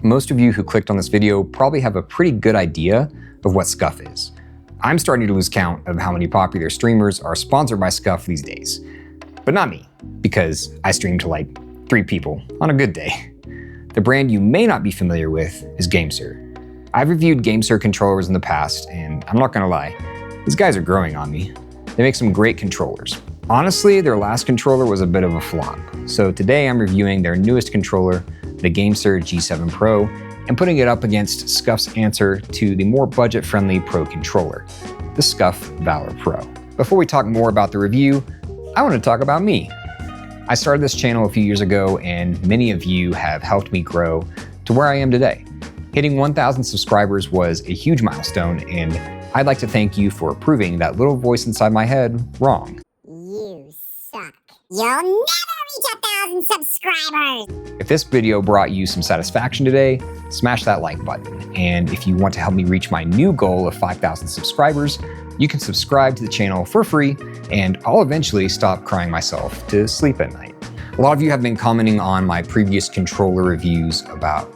Most of you who clicked on this video probably have a pretty good idea of what Scuf is. I'm starting to lose count of how many popular streamers are sponsored by Scuf these days. But not me, because I stream to like 3 people on a good day. The brand you may not be familiar with is Gamesir. I've reviewed Gamesir controllers in the past, and I'm not gonna lie, these guys are growing on me. They make some great controllers. Honestly, their last controller was a bit of a flop, so today I'm reviewing their newest controller, the Gamesir G7 Pro, and putting it up against Scuf's answer to the more budget-friendly Pro controller, the Scuf Valor Pro. Before we talk more about the review, I want to talk about me. I started this channel a few years ago, and many of you have helped me grow to where I am today. Hitting 1,000 subscribers was a huge milestone, and I'd like to thank you for proving that little voice inside my head wrong. You suck. You'll never reach 1,000 subscribers! If this video brought you some satisfaction today, smash that like button. And if you want to help me reach my new goal of 5,000 subscribers, you can subscribe to the channel for free, and I'll eventually stop crying myself to sleep at night. A lot of you have been commenting on my previous controller reviews about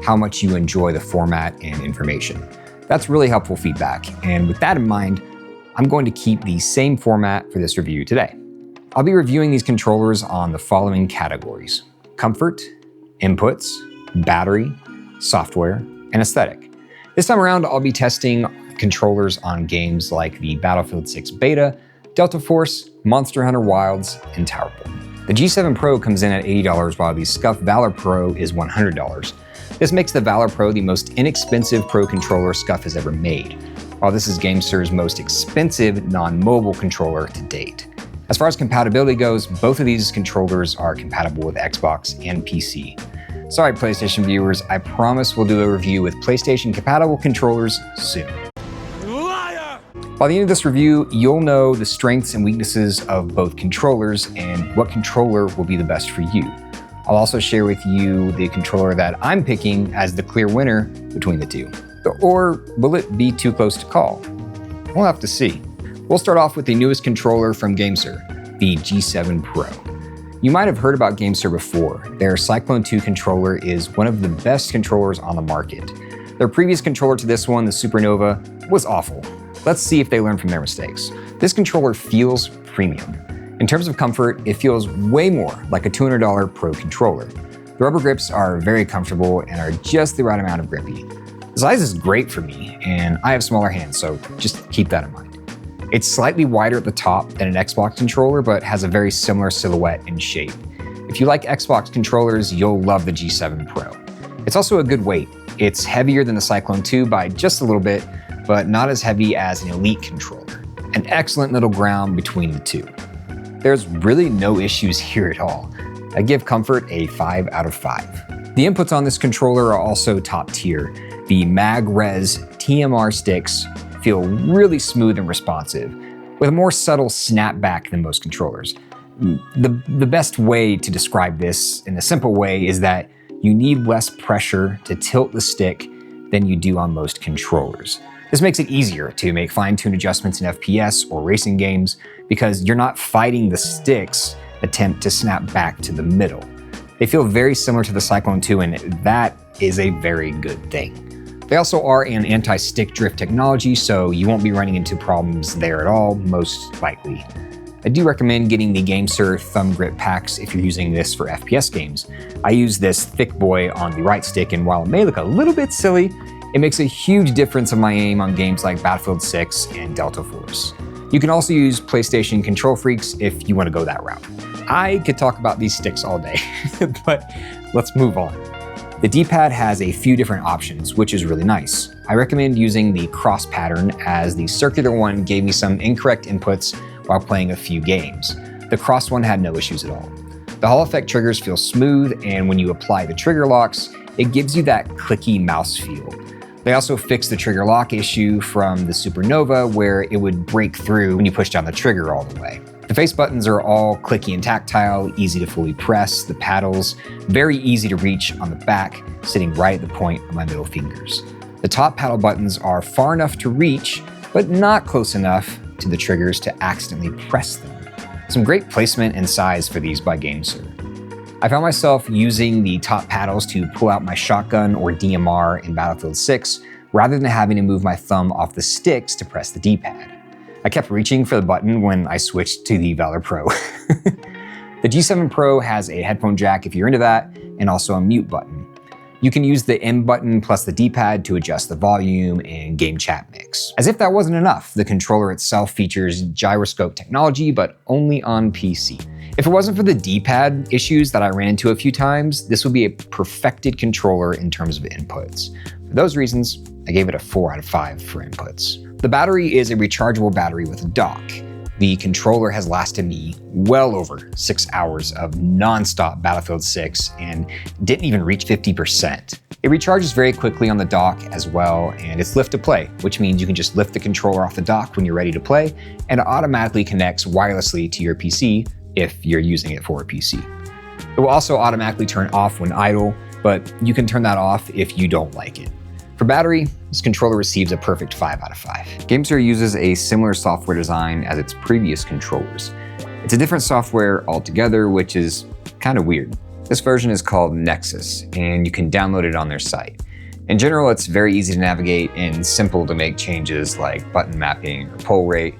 how much you enjoy the format and information. That's really helpful feedback, and with that in mind, I'm going to keep the same format for this review today. I'll be reviewing these controllers on the following categories: comfort, inputs, battery, software, and aesthetic. This time around, I'll be testing controllers on games like the Battlefield 6 Beta, Delta Force, Monster Hunter Wilds, and Towerborn. The G7 Pro comes in at $80 while the Scuf Valor Pro is $100. This makes the Valor Pro the most inexpensive Pro controller Scuf has ever made, while this is Gamesir's most expensive non-mobile controller to date. As far as compatibility goes, both of these controllers are compatible with Xbox and PC. Sorry, PlayStation viewers, I promise we'll do a review with PlayStation-compatible controllers soon. Liar! By the end of this review, you'll know the strengths and weaknesses of both controllers and what controller will be the best for you. I'll also share with you the controller that I'm picking as the clear winner between the two. Or will it be too close to call? We'll have to see. We'll start off with the newest controller from Gamesir, the G7 Pro. You might have heard about Gamesir before. Their Cyclone 2 controller is one of the best controllers on the market. Their previous controller to this one, the Super Nova, was awful. Let's see if they learn from their mistakes. This controller feels premium. In terms of comfort, it feels way more like a $200 Pro controller. The rubber grips are very comfortable and are just the right amount of grippy. The size is great for me, and I have smaller hands, so just keep that in mind. It's slightly wider at the top than an Xbox controller, but has a very similar silhouette and shape. If you like Xbox controllers, you'll love the G7 Pro. It's also a good weight. It's heavier than the Cyclone 2 by just a little bit, but not as heavy as an Elite controller. An excellent middle ground between the two. There's really no issues here at all. I give comfort a 5 out of 5. The inputs on this controller are also top tier. The Mag-Res TMR sticks feel really smooth and responsive, with a more subtle snapback than most controllers. The best way to describe this in a simple way is that you need less pressure to tilt the stick than you do on most controllers. This makes it easier to make fine-tuned adjustments in FPS or racing games because you're not fighting the stick's attempt to snap back to the middle. They feel very similar to the Cyclone 2, and that is a very good thing. They also are an anti-stick drift technology, so you won't be running into problems there at all, most likely. I do recommend getting the Gamesir thumb grip packs if you're using this for FPS games. I use this thick boy on the right stick, and while it may look a little bit silly, it makes a huge difference in my aim on games like Battlefield 6 and Delta Force. You can also use PlayStation control freaks if you want to go that route. I could talk about these sticks all day, but let's move on. The D-pad has a few different options, which is really nice. I recommend using the cross pattern, as the circular one gave me some incorrect inputs while playing a few games. The cross one had no issues at all. The Hall effect triggers feel smooth, and when you apply the trigger locks, it gives you that clicky mouse feel. They also fixed the trigger lock issue from the Super Nova, where it would break through when you push down the trigger all the way. The face buttons are all clicky and tactile, easy to fully press. The paddles, very easy to reach on the back, sitting right at the point of my middle fingers. The top paddle buttons are far enough to reach, but not close enough to the triggers to accidentally press them. Some great placement and size for these by Gamesir. I found myself using the top paddles to pull out my shotgun or DMR in Battlefield 6, rather than having to move my thumb off the sticks to press the D-pad. I kept reaching for the button when I switched to the Valor Pro. The G7 Pro has a headphone jack if you're into that, and also a mute button. You can use the M button plus the D-pad to adjust the volume and game chat mix. As if that wasn't enough, the controller itself features gyroscope technology, but only on PC. If it wasn't for the D-pad issues that I ran into a few times, this would be a perfected controller in terms of inputs. For those reasons, I gave it a 4 out of 5 for inputs. The battery is a rechargeable battery with a dock. The controller has lasted me well over 6 hours of non-stop Battlefield 6 and didn't even reach 50%. It recharges very quickly on the dock as well, and it's lift to play, which means you can just lift the controller off the dock when you're ready to play, and it automatically connects wirelessly to your PC if you're using it for a PC. It will also automatically turn off when idle, but you can turn that off if you don't like it. For battery, this controller receives a perfect 5 out of 5. Gamesir uses a similar software design as its previous controllers. It's a different software altogether, which is kind of weird. This version is called Nexus, and you can download it on their site. In general, it's very easy to navigate and simple to make changes like button mapping or pull rate.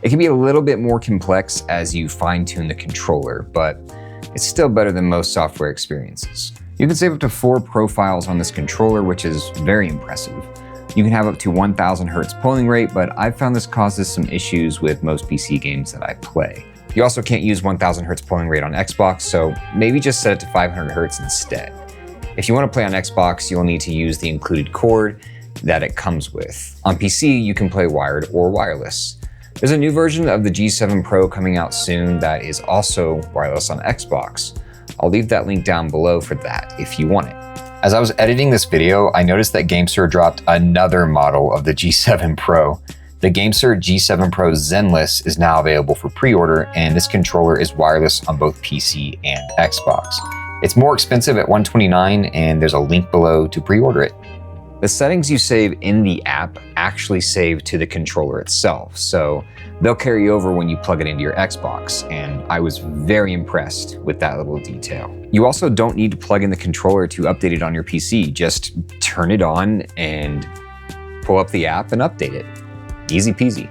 It can be a little bit more complex as you fine-tune the controller, but it's still better than most software experiences. You can save up to 4 profiles on this controller, which is very impressive. You can have up to 1000 Hz polling rate, but I've found this causes some issues with most PC games that I play. You also can't use 1000 Hz polling rate on Xbox, so maybe just set it to 500 Hz instead. If you want to play on Xbox, you'll need to use the included cord that it comes with. On PC, you can play wired or wireless. There's a new version of the G7 Pro coming out soon that is also wireless on Xbox. I'll leave that link down below for that if you want it. As I was editing this video, I noticed that Gamesir dropped another model of the G7 Pro. The Gamesir G7 Pro Zenless is now available for pre-order, and this controller is wireless on both PC and Xbox. It's more expensive at $129, and there's a link below to pre-order it. The settings you save in the app actually save to the controller itself, so they'll carry over when you plug it into your Xbox, and I was very impressed with that level of detail. You also don't need to plug in the controller to update it on your PC. Just turn it on and pull up the app and update it. Easy peasy.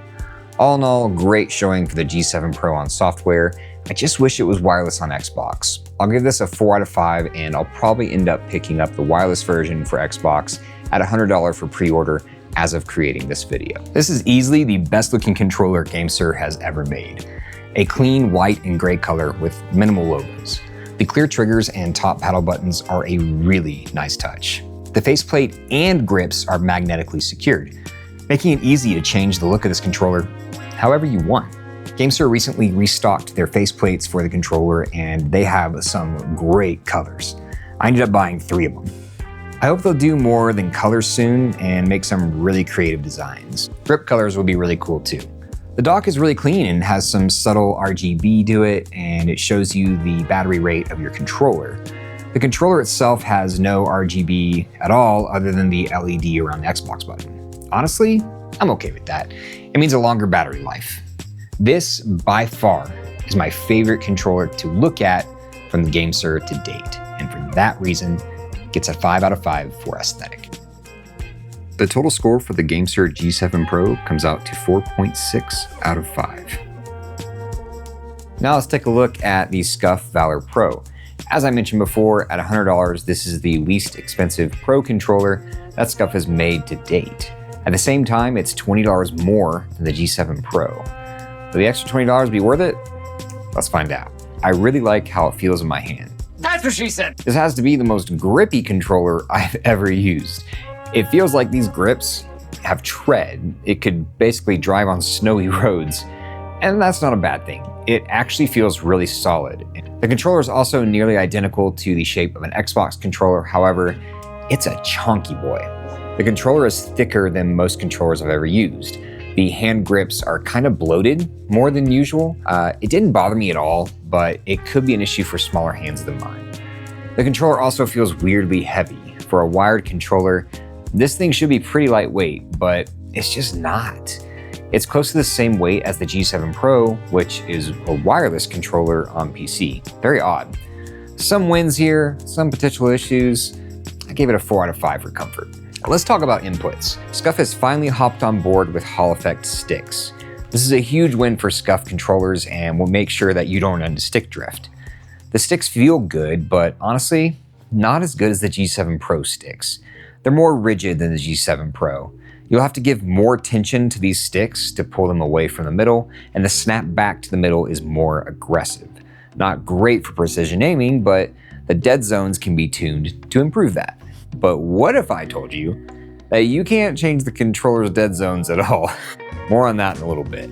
All in all, great showing for the G7 Pro on software. I just wish it was wireless on Xbox. I'll give this a 4 out of 5, and I'll probably end up picking up the wireless version for Xbox at $100 for pre-order as of creating this video. This is easily the best looking controller Gamesir has ever made. A clean white and gray color with minimal logos. The clear triggers and top paddle buttons are a really nice touch. The faceplate and grips are magnetically secured, making it easy to change the look of this controller however you want. Gamesir recently restocked their faceplates for the controller, and they have some great colors. I ended up buying 3 of them. I hope they'll do more than colors soon and make some really creative designs. Grip colors will be really cool too. The dock is really clean and has some subtle RGB to it, and it shows you the battery rate of your controller. The controller itself has no RGB at all other than the LED around the Xbox button. Honestly, I'm okay with that. It means a longer battery life. This, by far, is my favorite controller to look at from the Gamesir to date, and for that reason, gets a 5 out of 5 for aesthetic. The total score for the Gamesir G7 Pro comes out to 4.6 out of 5. Now let's take a look at the Scuf Valor Pro. As I mentioned before, at $100, this is the least expensive Pro controller that Scuf has made to date. At the same time, it's $20 more than the G7 Pro. Will the extra $20 be worth it? Let's find out. I really like how it feels in my hand. That's what she said. This has to be the most grippy controller I've ever used. It feels like these grips have tread. It could basically drive on snowy roads, and that's not a bad thing. It actually feels really solid. The controller is also nearly identical to the shape of an Xbox controller. However, it's a chunky boy. The controller is thicker than most controllers I've ever used. The hand grips are kind of bloated more than usual. It didn't bother me at all, but it could be an issue for smaller hands than mine. The controller also feels weirdly heavy. For a wired controller, this thing should be pretty lightweight, but it's just not. It's close to the same weight as the G7 Pro, which is a wireless controller on PC. Very odd. Some wins here, some potential issues. I gave it a 4 out of 5 for comfort. Let's talk about inputs. Scuf has finally hopped on board with Hall Effect sticks. This is a huge win for Scuf controllers and will make sure that you don't run into stick drift. The sticks feel good, but honestly, not as good as the G7 Pro sticks. They're more rigid than the G7 Pro. You'll have to give more tension to these sticks to pull them away from the middle, and the snap back to the middle is more aggressive. Not great for precision aiming, but the dead zones can be tuned to improve that. But what if I told you that you can't change the controller's dead zones at all? More on that in a little bit.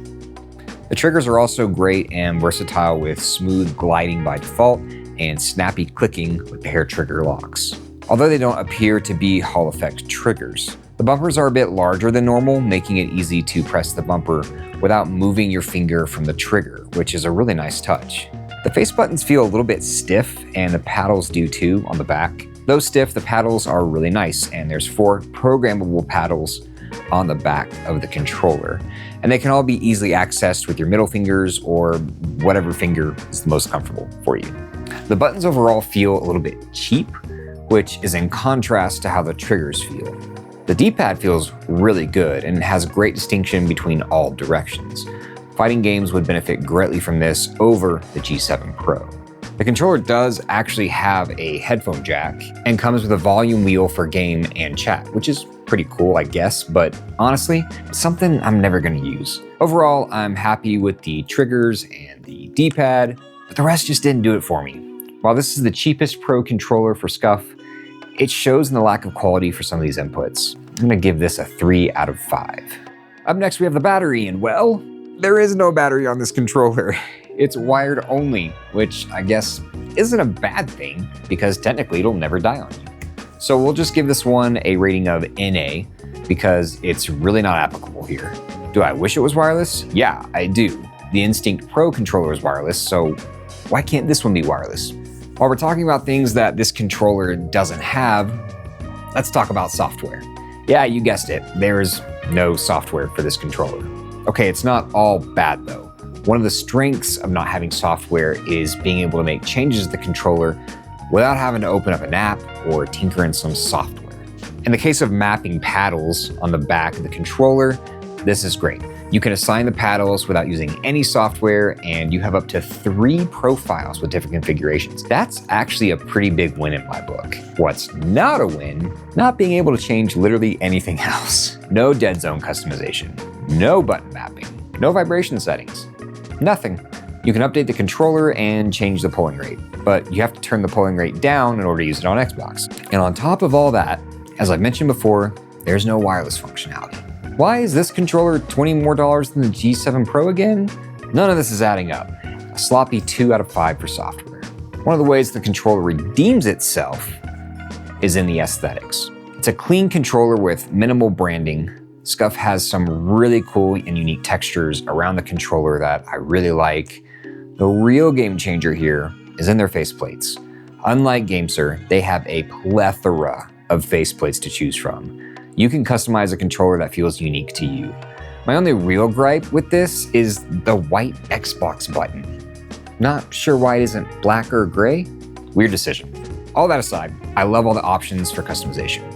The triggers are also great and versatile with smooth gliding by default and snappy clicking with the hair trigger locks. Although they don't appear to be Hall Effect triggers. The bumpers are a bit larger than normal, making it easy to press the bumper without moving your finger from the trigger, which is a really nice touch. The face buttons feel a little bit stiff, and the paddles do too on the back. Though stiff, the paddles are really nice, and there's 4 programmable paddles on the back of the controller. And they can all be easily accessed with your middle fingers or whatever finger is the most comfortable for you. The buttons overall feel a little bit cheap, which is in contrast to how the triggers feel. The D-pad feels really good and has great distinction between all directions. Fighting games would benefit greatly from this over the G7 Pro. The controller does actually have a headphone jack and comes with a volume wheel for game and chat, which is pretty cool, I guess, but honestly, something I'm never going to use. Overall, I'm happy with the triggers and the D-pad, but the rest just didn't do it for me. While this is the cheapest Pro controller for Scuf, it shows in the lack of quality for some of these inputs. I'm going to give this a 3 out of 5. Up next, we have the battery, and well, there is no battery on this controller. It's wired only, which I guess isn't a bad thing because technically it'll never die on you. So we'll just give this one a rating of NA because it's really not applicable here. Do I wish it was wireless? Yeah, I do. The Instinct Pro controller is wireless, so why can't this one be wireless? While we're talking about things that this controller doesn't have, let's talk about software. Yeah, you guessed it, there's no software for this controller. Okay, it's not all bad though. One of the strengths of not having software is being able to make changes to the controller without having to open up an app or tinker in some software. In the case of mapping paddles on the back of the controller, this is great. You can assign the paddles without using any software, and you have up to 3 profiles with different configurations. That's actually a pretty big win in my book. What's not a win? Not being able to change literally anything else. No dead zone customization, no button mapping, no vibration settings, nothing. You can update the controller and change the polling rate, but you have to turn the polling rate down in order to use it on Xbox. And on top of all that, as I mentioned before, there's no wireless functionality. Why is this controller $20 more than the G7 Pro again? None of this is adding up. A sloppy 2 out of 5 for software. One of the ways the controller redeems itself is in the aesthetics. It's a clean controller with minimal branding. Scuf has some really cool and unique textures around the controller that I really like. The real game changer here is in their faceplates. Unlike Gamesir, they have a plethora of faceplates to choose from. You can customize a controller that feels unique to you. My only real gripe with this is the white Xbox button. Not sure why it isn't black or gray. Weird decision. All that aside, I love all the options for customization.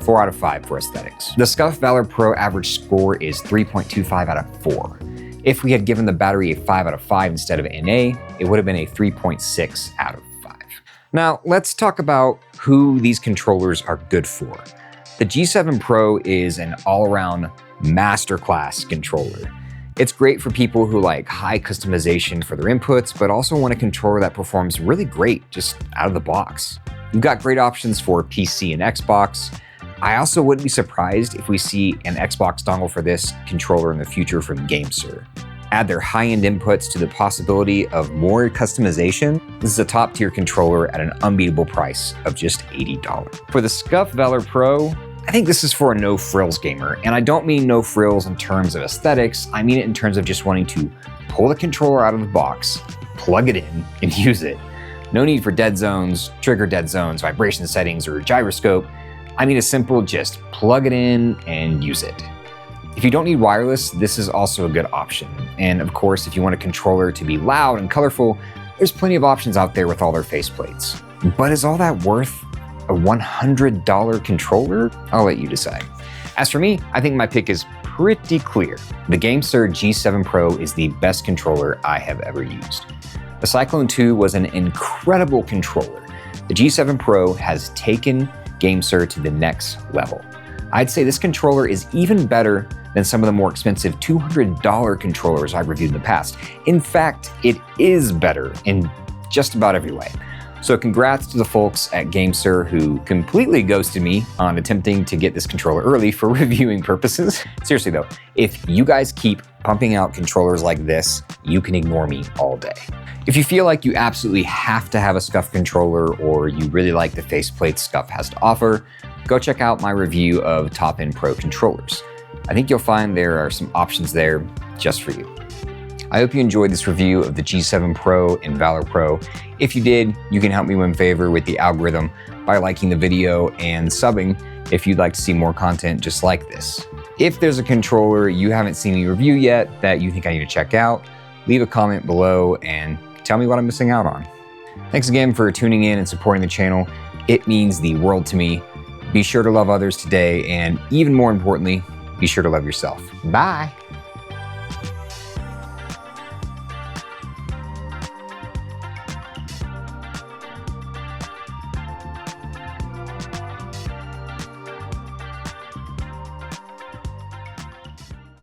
4 out of 5 for aesthetics. The Scuf Valor Pro average score is 3.25 out of 4. If we had given the battery a 5 out of 5 instead of NA, it would have been a 3.6 out of 5. Now, let's talk about who these controllers are good for. The G7 Pro is an all-around masterclass controller. It's great for people who like high customization for their inputs, but also want a controller that performs really great just out of the box. You've got great options for PC and Xbox. I also wouldn't be surprised if we see an Xbox dongle for this controller in the future from Gamesir. Add their high-end inputs to the possibility of more customization. This is a top-tier controller at an unbeatable price of just $80. For the Scuf Valor Pro, I think this is for a no-frills gamer, and I don't mean no frills in terms of aesthetics, I mean it in terms of just wanting to pull the controller out of the box, plug it in, and use it. No need for dead zones, trigger dead zones, vibration settings, or gyroscope. I mean a simple just plug it in and use it. If you don't need wireless, this is also a good option. And of course, if you want a controller to be loud and colorful, There's plenty of options out there with all their faceplates. But is all that worth a $100 controller? I'll let you decide. As for me, I think my pick is pretty clear. The Gamesir G7 Pro is the best controller I have ever used. The Cyclone 2 was an incredible controller. The G7 Pro has taken Gamesir to the next level. I'd say this controller is even better than some of the more expensive $200 controllers I've reviewed in the past. In fact, it is better in just about every way. So congrats to the folks at Gamesir who completely ghosted me on attempting to get this controller early for reviewing purposes. Seriously though, if you guys keep pumping out controllers like this, you can ignore me all day. If you feel like you absolutely have to have a Scuf controller or you really like the faceplates Scuf has to offer, go check out my review of top-end Pro controllers. I think you'll find there are some options there just for you. I hope you enjoyed this review of the G7 Pro and Valor Pro. If you did, you can help me win favor with the algorithm by liking the video and subbing if you'd like to see more content just like this. If there's a controller you haven't seen me review yet that you think I need to check out, leave a comment below and tell me what I'm missing out on. Thanks again for tuning in and supporting the channel. It means the world to me. Be sure to love others today, and even more importantly, be sure to love yourself. Bye.